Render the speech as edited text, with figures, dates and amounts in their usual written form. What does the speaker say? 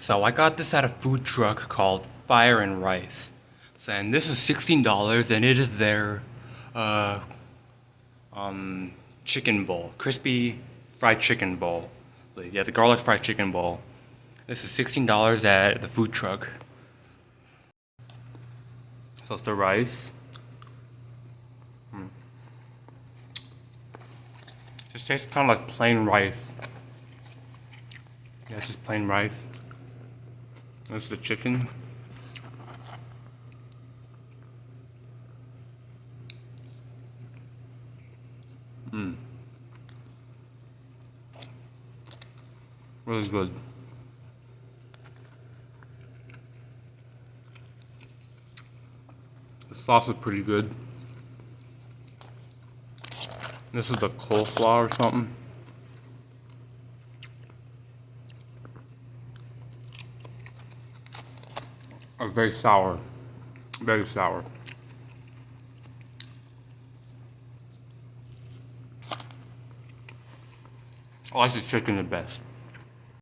So I got this at a food truck called Fire and Rice. And this is $16 and it is their uh, chicken bowl. Crispy fried chicken bowl. Yeah, the garlic fried chicken bowl. This is $16 at the food truck. So it's the rice. Just tastes kind of like plain rice. Yeah, it's just plain rice. That's the chicken. Really good. The sauce is pretty good. This is the coleslaw or something. Oh, very sour. Very sour. I like the chicken the best.